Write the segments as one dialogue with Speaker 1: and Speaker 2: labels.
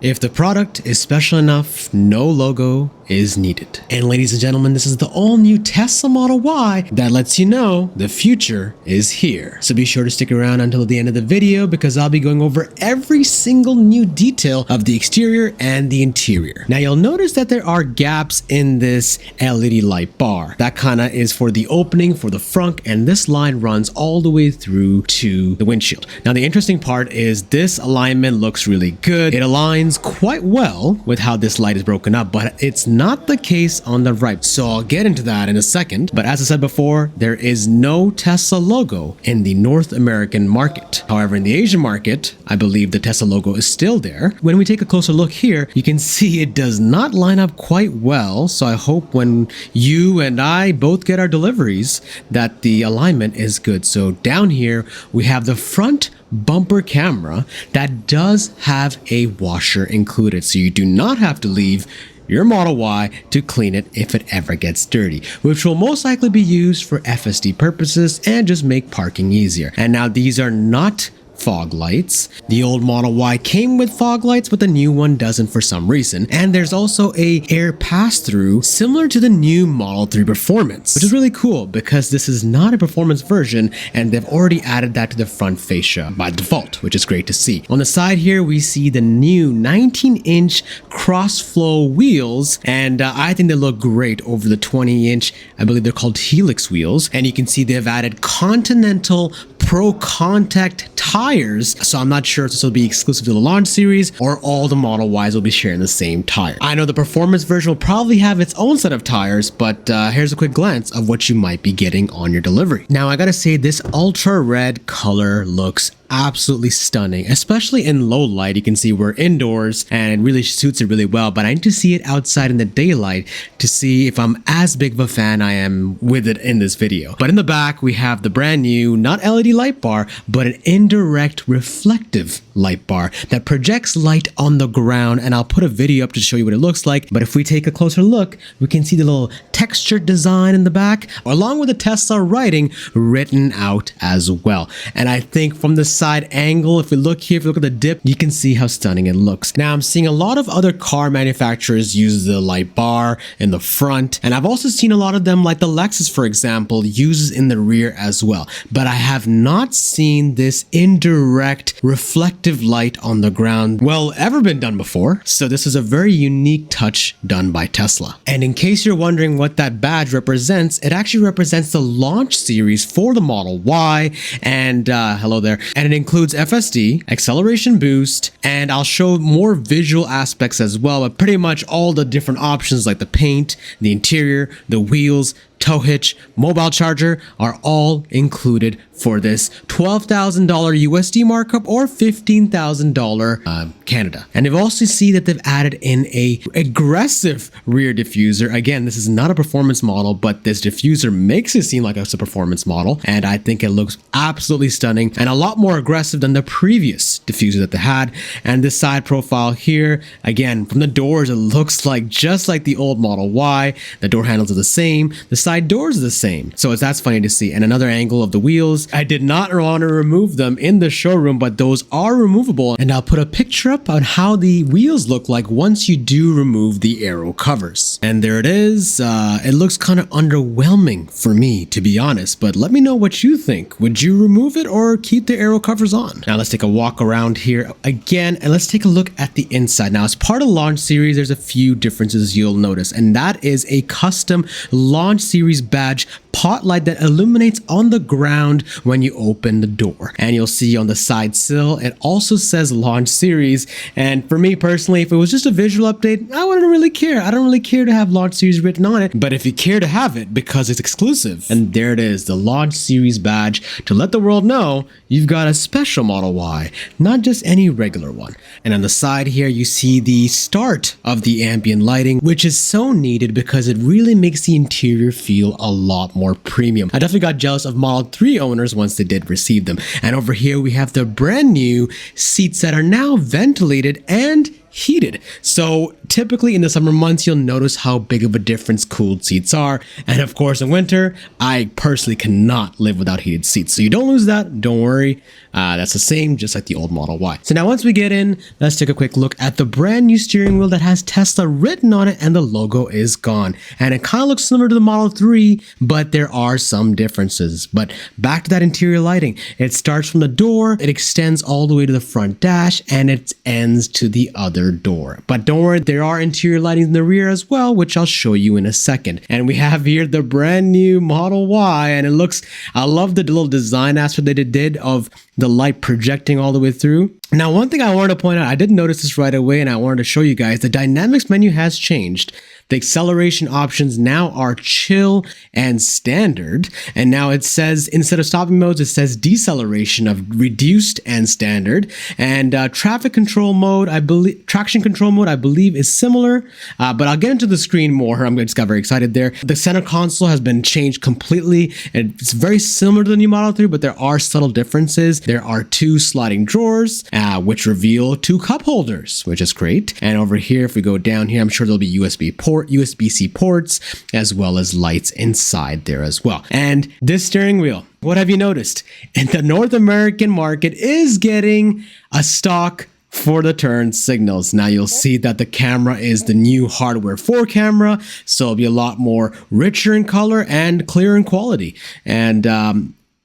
Speaker 1: If the product is special enough, no logo is needed. And ladies and gentlemen, this is the all-new Tesla Model Y that lets you know the future is here. So be sure to stick around until the end of the video because I'll be going over every single new detail of the exterior and the interior. Now you'll notice that there are gaps in this LED light bar. That kind of is for the opening for the frunk, and this line runs all the way through to the windshield. Now the interesting part is this alignment looks really good. It aligns quite well with how this light is broken up, but it's not the case on the right. So I'll get into that in a second. But as I said before, there is no Tesla logo in the North American market. However, in the Asian market, I believe the Tesla logo is still there. When we take a closer look here, you can see it does not line up quite well. So I hope when you and I both get our deliveries that the alignment is good. So down here, we have the front bumper camera that does have a washer included, so you do not have to leave your Model Y to clean it if it ever gets dirty, which will most likely be used for FSD purposes and just make parking easier. And now these are not fog lights. The old Model Y came with fog lights, but the new one doesn't for some reason. And there's also a air pass-through similar to the new Model 3 Performance, which is really cool because this is not a performance version and they've already added that to the front fascia by default, which is great to see. On the side here, we see the new 19-inch cross-flow wheels, and I think they look great over the 20-inch, I believe they're called Helix wheels. And you can see they've added Continental Pro Contact tires, so I'm not sure if this will be exclusive to the launch series or all the Model Ys will be sharing the same tire. I know the performance version will probably have its own set of tires, but here's a quick glance of what you might be getting on your delivery. Now I gotta say, this ultra red color looks absolutely stunning, especially in low light. You can see we're indoors and it really suits it really well, but I need to see it outside in the daylight to see if I'm as big of a fan I am with it in this video. But in the back, we have the brand new, not LED light bar, but an indirect reflective light bar that projects light on the ground, and I'll put a video up to show you what it looks like. But if we take a closer look, we can see the little textured design in the back, along with the Tesla writing written out as well. And I think from the side angle, if we look here, if you look at the dip, you can see how stunning it looks. Now I'm seeing a lot of other car manufacturers use the light bar in the front, and I've also seen a lot of them, like the Lexus for example, uses in the rear as well, but I have not seen this indirect reflective light on the ground ever been done before. So this is a very unique touch done by Tesla. And in case you're wondering what that badge represents, it actually represents the launch series for the Model Y, and hello there. And it includes FSD, acceleration boost, and I'll show more visual aspects as well, but pretty much all the different options like the paint, the interior, the wheels, tow hitch, mobile charger are all included for this $12,000 USD markup or $15,000 Canada. And you've also see that they've added in a aggressive rear diffuser. Again, this is not a performance model, but this diffuser makes it seem like it's a performance model, and I think it looks absolutely stunning and a lot more aggressive than the previous diffuser that they had. And this side profile here, again, from the doors, it looks like just like the old Model Y. The door handles are the same. The side doors are the same, so that's funny to see. And another angle of the wheels, I did not want to remove them in the showroom, but those are removable, and I'll put a picture up on how the wheels look like once you do remove the aero covers. And there it is. It looks kind of underwhelming for me, to be honest, but let me know what you think. Would you remove it or keep the aero covers on? Now let's take a walk around here again, and let's take a look at the inside. Now as part of the launch series, there's a few differences you'll notice, and that is a custom launch series badge pot light that illuminates on the ground when you open the door. And you'll see on the side sill, it also says launch series. And for me personally, if it was just a visual update, I wouldn't really care. I don't really care to have launch series written on it, but if you care to have it because it's exclusive, and there it is, the launch series badge to let the world know you've got a special Model Y, not just any regular one. And on the side here, you see the start of the ambient lighting, which is so needed because it really makes the interior feel a lot more premium. I definitely got jealous of Model 3 owners once they did receive them. And over here we have the brand new seats that are now ventilated and heated. So typically in the summer months, you'll notice how big of a difference cooled seats are. And of course, in winter, I personally cannot live without heated seats. So you don't lose that. Don't worry. That's the same, just like the old Model Y. So now once we get in, let's take a quick look at the brand new steering wheel that has Tesla written on it, and the logo is gone. And it kind of looks similar to the Model 3, but there are some differences. But back to that interior lighting. It starts from the door, it extends all the way to the front dash, and it ends to the other door. But don't worry, there are interior lighting in the rear as well, which I'll show you in a second. And we have here the brand new Model Y, and it looks, I love the little design aspect that it did of the light projecting all the way through. Now, one thing I wanted to point out, I didn't notice this right away, and I wanted to show you guys, the dynamics menu has changed. The acceleration options now are chill and standard. And now it says, instead of stopping modes, it says deceleration of reduced and standard. And traction control mode, I believe is similar. But I'll get into the screen more. I just got very excited there. The center console has been changed completely. It's very similar to the new Model 3, but there are subtle differences. There are 2 sliding drawers, which reveal 2 cup holders, which is great. And over here, if we go down here, I'm sure there'll be USB-C ports, as well as lights inside there as well. And this steering wheel, what have you noticed? And the North American market is getting a stock for the turn signals. Now you'll see that the camera is the new hardware 4 camera, so it'll be a lot more richer in color and clearer in quality. And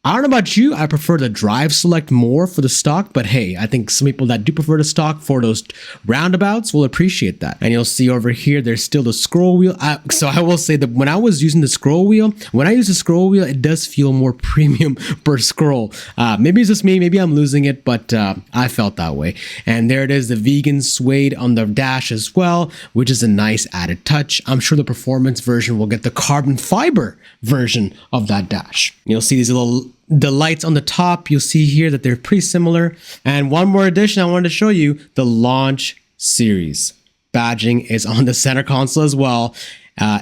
Speaker 1: I don't know about you, I prefer the drive select more for the stock, but hey, I think some people that do prefer the stock for those roundabouts will appreciate that. And you'll see over here, there's still the scroll wheel. So I will say that when I was using the scroll wheel, it does feel more premium per scroll. Maybe it's just me, maybe I'm losing it, but I felt that way. And there it is, the vegan suede on the dash as well, which is a nice added touch. I'm sure the performance version will get the carbon fiber version of that dash. You'll see these the lights on the top, you'll see here that they're pretty similar. And one more addition I wanted to show you, the launch series badging is on the center console as well.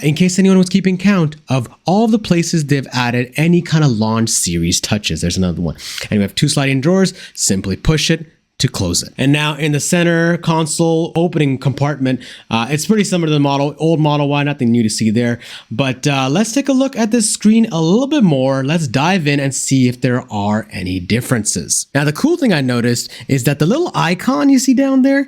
Speaker 1: In case anyone was keeping count of all the places they've added any kind of launch series touches. There's another one. And we have 2 sliding drawers, simply push it to close it. And now in the center console opening compartment, it's pretty similar to the old Model Y, nothing new to see there. But let's take a look at this screen a little bit more. Let's dive in and see if there are any differences. Now, the cool thing I noticed is that the little icon you see down there,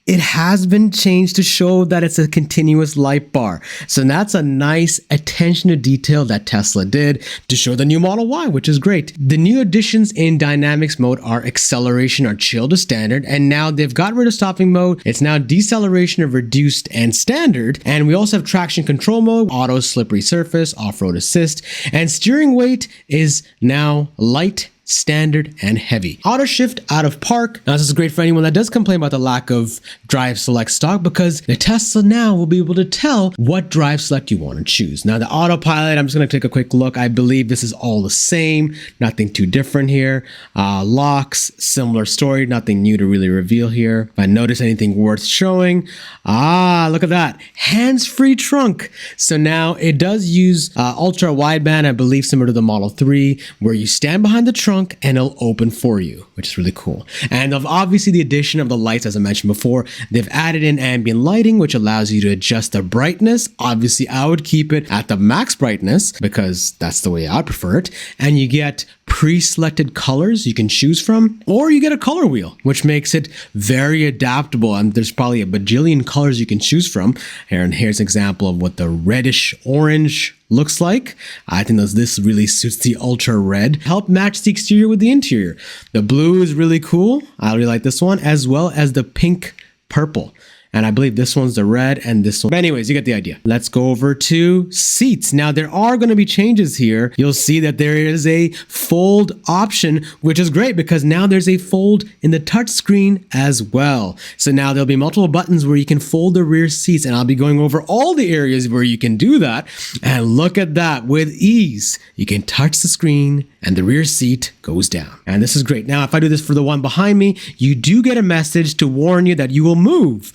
Speaker 1: it has been changed to show that it's a continuous light bar. So that's a nice attention to detail that Tesla did to show the new Model Y, which is great. The new additions in dynamics mode are acceleration or chill to standard, and now they've got rid of stopping mode. It's now deceleration of reduced and standard. And we also have traction control mode, auto slippery surface, off-road assist, and steering weight is now light, standard, and heavy. Auto shift out of park. Now this is great for anyone that does complain about the lack of drive select stock, because the Tesla now will be able to tell what drive select you want to choose. Now the autopilot, I'm just going to take a quick look. I believe this is all the same, nothing too different here. Locks, similar story, nothing new to really reveal here. If I notice anything worth showing, look at that, hands-free trunk. So now it does use ultra wideband, I believe similar to the Model 3, where you stand behind the trunk and it'll open for you, which is really cool. And obviously the addition of the lights, as I mentioned before, they've added in ambient lighting, which allows you to adjust the brightness. Obviously I would keep it at the max brightness because that's the way I prefer it. And you get pre-selected colors you can choose from, or you get a color wheel, which makes it very adaptable. And there's probably a bajillion colors you can choose from. And here's an example of what the reddish orange looks like. I think this really suits the ultra red. Help match the exterior with the interior. The blue is really cool. I really like this one, as well as the pink purple. And I believe this one's the red and this one. But anyways, you get the idea. Let's go over to seats. Now there are going to be changes here. You'll see that there is a fold option, which is great because now there's a fold in the touch screen as well. So now there'll be multiple buttons where you can fold the rear seats, and I'll be going over all the areas where you can do that. And look at that, with ease, you can touch the screen and the rear seat goes down. And this is great. Now, if I do this for the one behind me, you do get a message to warn you that you will move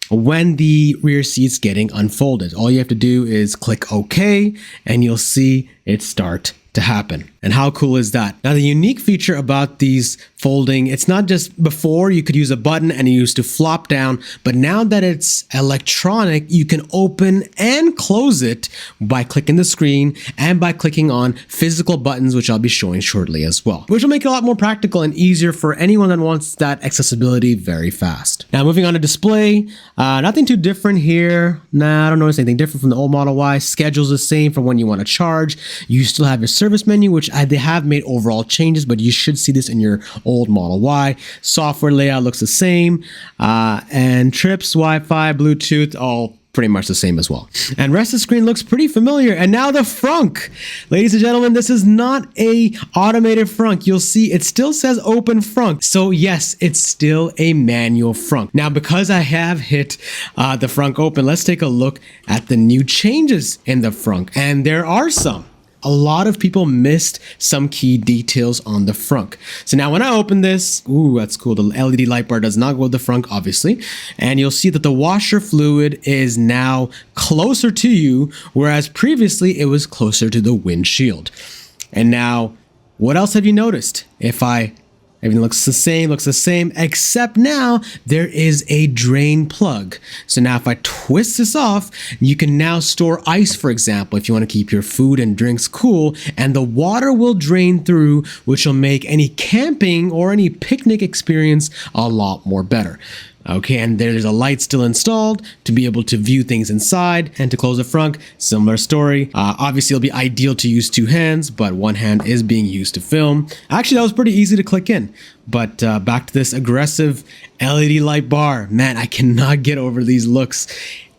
Speaker 1: when the rear seat's getting unfolded. All you have to do is click OK and you'll see it start to happen. And how cool is that? Now, the unique feature about these folding, it's not just before you could use a button and you used to flop down, but now that it's electronic, you can open and close it by clicking the screen and by clicking on physical buttons, which I'll be showing shortly as well, which will make it a lot more practical and easier for anyone that wants that accessibility very fast. Now, moving on to display, nothing too different here. Nah, I don't notice anything different from the old Model Y. Schedule's the same for when you want to charge. You still have your service menu, which they have made overall changes, but you should see this in your old Model Y. Software layout looks the same, and trips, Wi-Fi, Bluetooth, all pretty much the same as well. And rest of the screen looks pretty familiar. And now the frunk. Ladies and gentlemen, this is not a automated frunk. You'll see it still says open frunk. So yes, it's still a manual frunk. Now, because I have hit the frunk open, let's take a look at the new changes in the frunk. And there are some. A lot of people missed some key details on the frunk. So now when I open this, ooh, that's cool. The LED light bar does not go with the frunk, obviously. And you'll see that the washer fluid is now closer to you, whereas previously it was closer to the windshield. And now, what else have you noticed? Everything looks the same, except now there is a drain plug. So now if I twist this off, you can now store ice, for example, if you want to keep your food and drinks cool, and the water will drain through, which will make any camping or any picnic experience a lot more better. Okay, and there's a light still installed to be able to view things inside. And to close the frunk, similar story. Obviously, it'll be ideal to use two hands, but one hand is being used to film. Actually, that was pretty easy to click in. But back to this aggressive LED light bar. Man, I cannot get over these looks.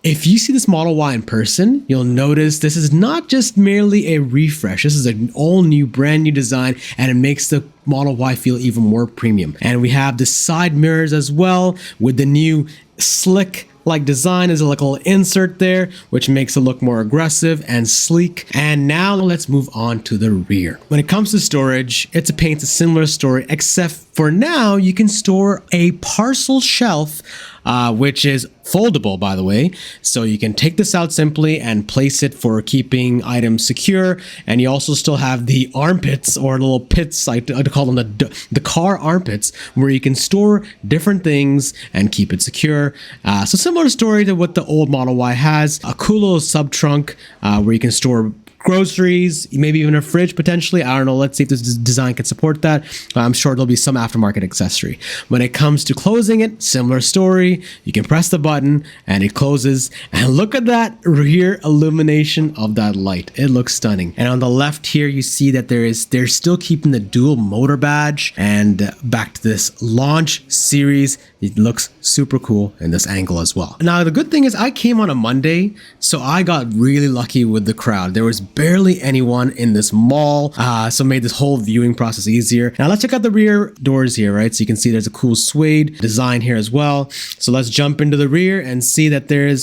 Speaker 1: If you see this Model Y in person, you'll notice this is not just merely a refresh. This is an all new, brand new design, and it makes the Model Y feel even more premium. And we have the side mirrors as well with the new slick like design. Is like a little insert there, which makes it look more aggressive and sleek. And now let's move on to the rear. When it comes to storage, it paints a similar story, except for now you can store a parcel shelf, which is foldable, by the way. So you can take this out simply and place it for keeping items secure. And you also still have the armpits, or little pits, I call them the car armpits, where you can store different things and keep it secure. So similar story to what the old Model Y has. A cool little sub trunk where you can store groceries, maybe even a fridge potentially. I don't know. Let's see if this design can support that. I'm sure there'll be some aftermarket accessory. When it comes to closing it, similar story. You can press the button and it closes. And look at that rear illumination of that light. It looks stunning. And on the left here, you see that they're still keeping the dual motor badge. And back to this launch series, it looks super cool in this angle as well. Now, the good thing is I came on a Monday, so I got really lucky with the crowd. There was barely anyone in this mall, so made this whole viewing process easier. Now let's check out the rear doors here, right? So you can see there's a cool suede design here as well. So let's jump into the rear and see that there's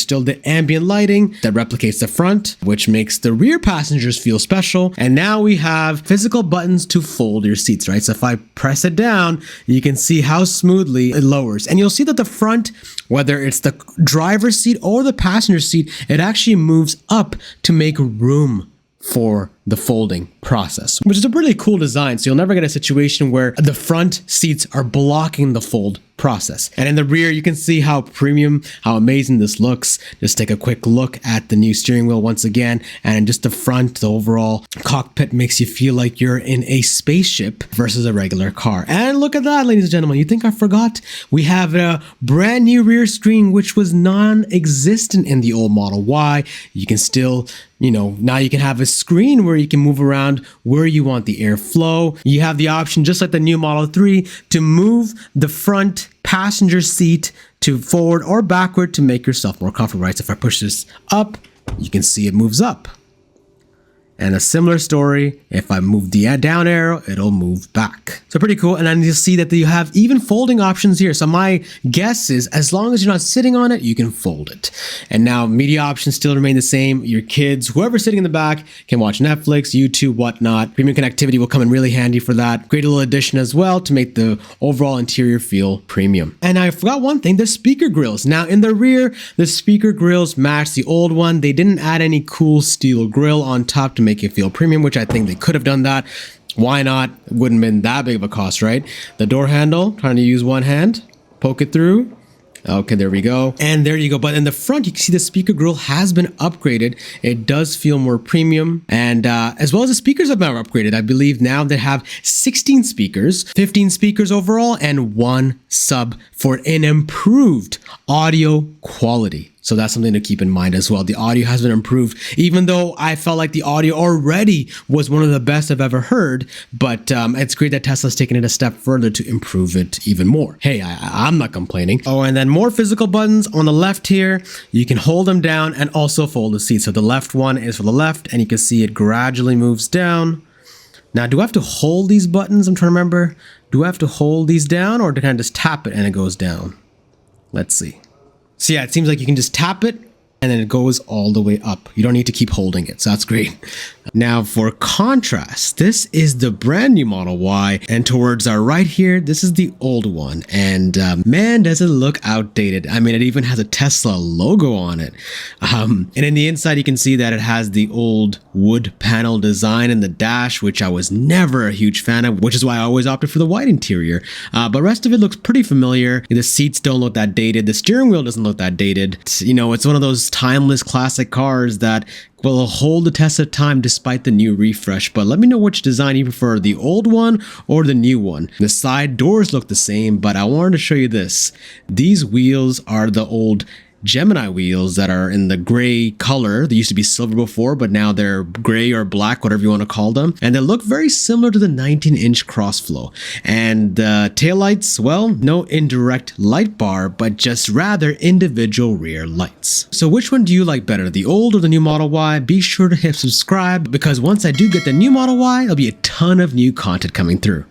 Speaker 1: still the ambient lighting that replicates the front, which makes the rear passengers feel special. And now we have physical buttons to fold your seats, right? So if I press it down, you can see how smoothly it lowers. And you'll see that the front, whether it's the driver's seat or the passenger seat, it actually moves up to make room for the folding process, which is a really cool design. So you'll never get a situation where the front seats are blocking the fold process. And in the rear, you can see how premium, how amazing this looks. Just take a quick look at the new steering wheel once again, and just the front, the overall cockpit makes you feel like you're in a spaceship versus a regular car. And look at that, ladies and gentlemen. You think I forgot? We have a brand new rear screen, which was non-existent in the old Model Y. You can still, now you can have a screen where you can move around where you want the airflow. You have the option, just like the new Model 3, to move the front passenger seat to forward or backward to make yourself more comfortable, right? So if I push this up, you can see it moves up. And a similar story, if I move the down arrow, it'll move back. So pretty cool. And then you'll see that you have even folding options here. So my guess is, as long as you're not sitting on it, you can fold it. And now media options still remain the same. Your kids, whoever's sitting in the back, can watch Netflix, YouTube, whatnot. Premium connectivity will come in really handy for that. Great little addition as well to make the overall interior feel premium. And I forgot one thing, the speaker grills. Now in the rear, the speaker grills match the old one. They didn't add any cool steel grill on top to make it feel premium, which I think they could have done that. Why not? It wouldn't have been that big of a cost, right? The door handle, trying to use one hand, poke it through. Okay, there we go. And there you go. But in the front, you can see the speaker grill has been upgraded. It does feel more premium. And as well as the speakers have been upgraded. I believe now they have 16 speakers, 15 speakers overall, and one sub for an improved audio quality. So that's something to keep in mind as well. The audio has been improved, even though I felt like the audio already was one of the best I've ever heard. But it's great that Tesla's taken it a step further to improve it even more. Hey, I'm not complaining. Oh, and then more physical buttons on the left here. You can hold them down and also fold the seat. So the left one is for the left, and you can see it gradually moves down. Now, do I have to hold these buttons? I'm trying to remember. Do I have to hold these down, or can I just tap it and it goes down? Let's see. So yeah, it seems like you can just tap it and then it goes all the way up. You don't need to keep holding it, so that's great. Now for contrast, this is the brand new Model Y, and towards our right here, this is the old one. And man, does it look outdated. I mean, it even has a Tesla logo on it. And in the inside, you can see that it has the old wood panel design in the dash, which I was never a huge fan of, which is why I always opted for the white interior. But rest of it looks pretty familiar. The seats don't look that dated. The steering wheel doesn't look that dated. You know, it's one of those timeless classic cars that will hold the test of time despite the new refresh. But let me know which design you prefer, the old one or the new one. The side doors look the same, but I wanted to show you this. These wheels are the old Gemini wheels that are in the gray color. They used to be silver before, but now they're gray or black, whatever you want to call them. And they look very similar to the 19-inch Crossflow. And the taillights, well, no indirect light bar, but just rather individual rear lights. So which one do you like better, the old or the new Model Y? Be sure to hit subscribe, because once I do get the new Model Y, there'll be a ton of new content coming through.